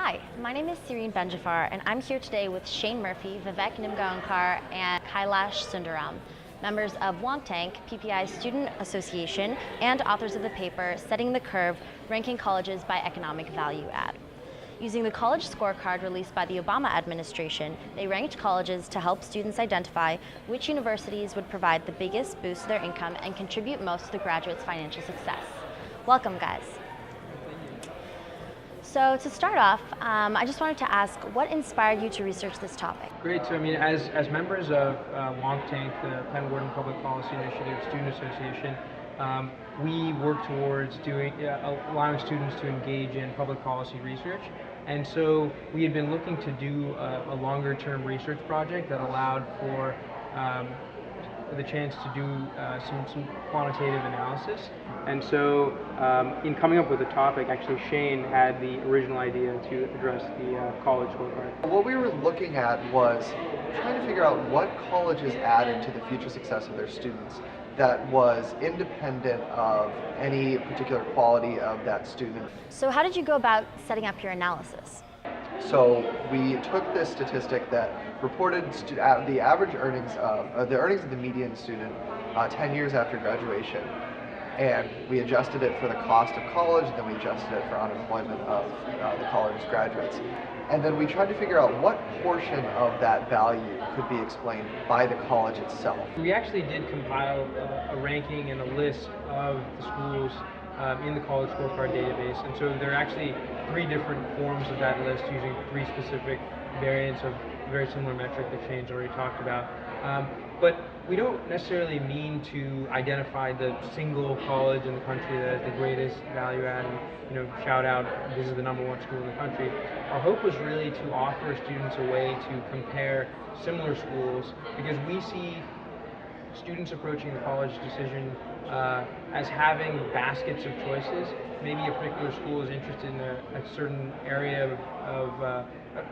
Hi, my name is Sireen Benjafar, and I'm here today with Shane Murphy, Vivek Nimgaonkar, and Kailash Sundaram, members of Wonk, PPI's Student Association, and authors of the paper Setting the Curve, Ranking Colleges by Economic Value Add. Using the college scorecard released by the Obama administration, they ranked colleges to help students identify which universities would provide the biggest boost to their income and contribute most to the graduate's financial success. Welcome, guys. So to start off, I just wanted to ask, what inspired you to research this topic? Great. So, as members of Wonk, the Penn Wharton Public Policy Initiative Student Association, we work towards allowing students to engage in public policy research. And so we had been looking to do a longer-term research project that allowed for the chance to do some quantitative analysis. And so in coming up with the topic, actually Shane had the original idea to address the college scorecard. What we were looking at was trying to figure out what colleges added to the future success of their students that was independent of any particular quality of that student. So how did you go about setting up your analysis? So we took this statistic that reported the average earnings of the median student 10 years after graduation, and we adjusted it for the cost of college, and then we adjusted it for unemployment of the college's graduates. And then we tried to figure out what portion of that value could be explained by the college itself. We actually did compile a ranking and a list of the schools in the college scorecard database, and so there are actually 3 different forms of that list using 3 specific variants of a very similar metric that Shane's already talked about. But we don't necessarily mean to identify the single college in the country that has the greatest value add and shout out, this is the #1 school in the country. Our hope was really to offer students a way to compare similar schools, because we see students approaching the college decision as having baskets of choices. Maybe a particular school is interested in a certain area of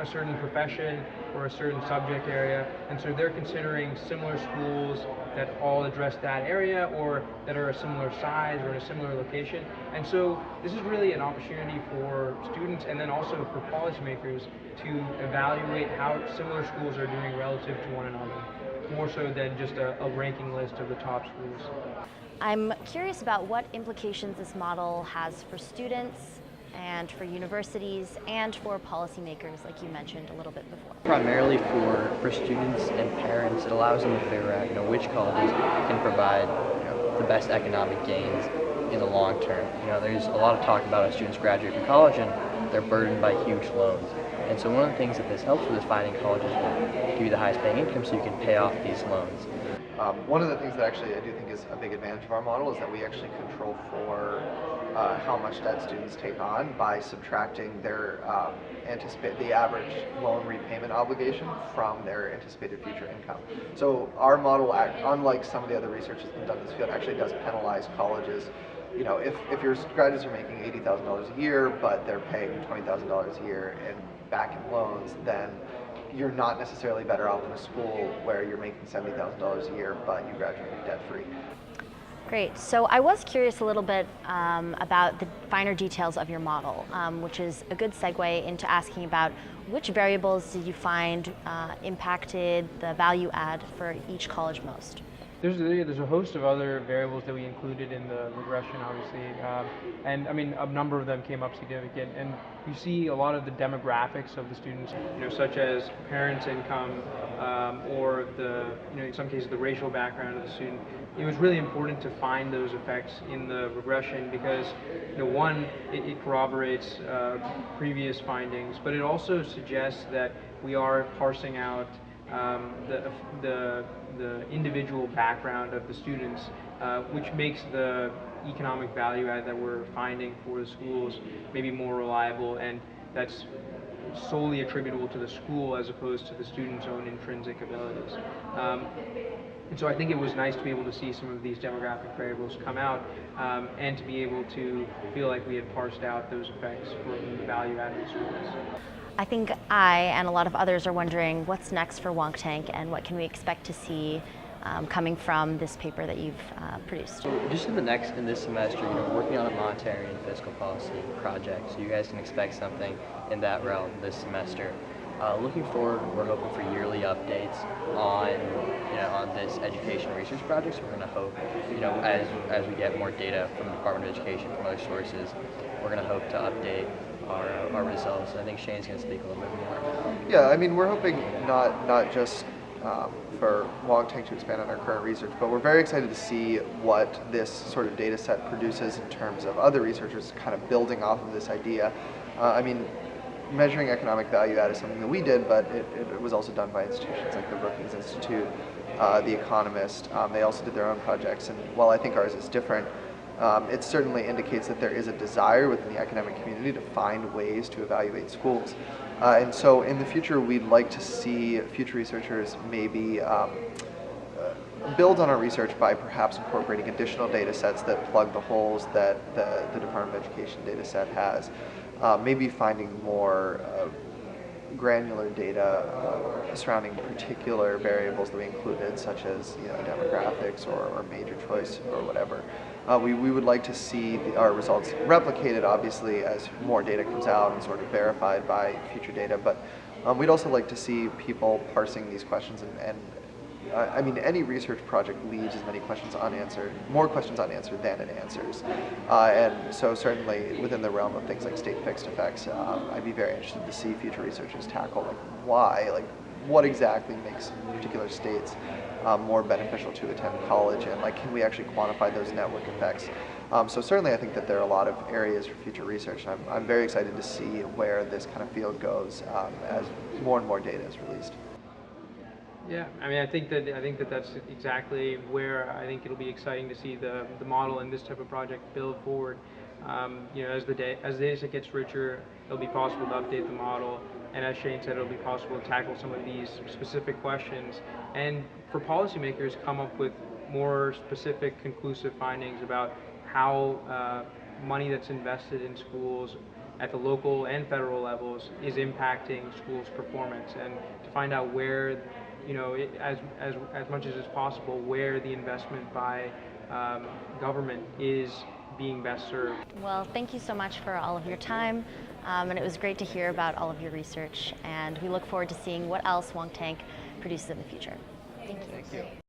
a certain profession or a certain subject area, and so they're considering similar schools that all address that area or that are a similar size or in a similar location. And so this is really an opportunity for students and then also for policymakers to evaluate how similar schools are doing relative to one another, more so than just a ranking list of the top schools. I'm curious about what implications this model has for students and for universities and for policymakers, like you mentioned a little bit before. Primarily for students and parents, it allows them to figure out which colleges can provide the best economic gains in the long term. There's a lot of talk about as students graduate from college and they're burdened by huge loans. And so one of the things that this helps with is finding colleges that give you the highest paying income so you can pay off these loans. One of the things that actually I do think is a big advantage of our model is that we actually control for how much debt students take on by subtracting their the average loan repayment obligation from their anticipated future income. So our model, unlike some of the other research that's been done in this field, actually does penalize colleges. If your graduates are making $80,000 a year, but they're paying $20,000 a year back in loans, then you're not necessarily better off in a school where you're making $70,000 a year, but you graduated debt-free. Great. So I was curious a little bit about the finer details of your model, which is a good segue into asking about which variables did you find impacted the value add for each college most? There's a host of other variables that we included in the regression, obviously, and a number of them came up significant. And you see a lot of the demographics of the students, such as parents' income, or in some cases the racial background of the student. It was really important to find those effects in the regression because, one, it corroborates previous findings, but it also suggests that we are parsing out the individual background of the students, which makes the economic value add that we're finding for the schools maybe more reliable, and that's solely attributable to the school as opposed to the student's own intrinsic abilities. And so I think it was nice to be able to see some of these demographic variables come out and to be able to feel like we had parsed out those effects from the value add of the schools. I think I and a lot of others are wondering what's next for Wonk and what can we expect to see coming from this paper that you've produced. So just in this semester, working on a monetary and fiscal policy project, so you guys can expect something in that realm this semester. Looking forward, we're hoping for yearly updates on this education research project. So we're going to hope, as we get more data from the Department of Education from other sources, we're going to hope to update our results. I think Shane's going to speak a little bit more. Yeah, I mean, we're hoping not just for Wonk to expand on our current research, but we're very excited to see what this sort of data set produces in terms of other researchers kind of building off of this idea. I mean, measuring economic value add is something that we did, but it was also done by institutions like the Brookings Institute, The Economist. They also did their own projects, and while I think ours is different, it certainly indicates that there is a desire within the academic community to find ways to evaluate schools. And so in the future, we'd like to see future researchers maybe build on our research by perhaps incorporating additional data sets that plug the holes that the Department of Education data set has. Maybe finding more granular data surrounding particular variables that we included, such as demographics or major choice or whatever. We would like to see our results replicated, obviously, as more data comes out and sort of verified by future data, but we'd also like to see people parsing these questions and I mean, any research project leaves as many questions unanswered, more questions unanswered than it answers. And so certainly within the realm of things like state fixed effects, I'd be very interested to see future researchers tackle what exactly makes particular states more beneficial to attend college, and can we actually quantify those network effects? So certainly I think that there are a lot of areas for future research, and I'm very excited to see where this kind of field goes as more and more data is released. Yeah, I mean, I think that that's exactly where I think it'll be exciting to see the model and this type of project build forward. As the data set gets richer, it'll be possible to update the model, and as Shane said, it'll be possible to tackle some of these specific questions, and for policymakers, come up with more specific, conclusive findings about how money that's invested in schools at the local and federal levels is impacting schools' performance, and to find out where, as much as is possible, where the investment by government is being best served. Well, thank you so much for all of your time, and it was great to hear about all of your research, and we look forward to seeing what else Wonk produces in the future. Thank you. Thank you.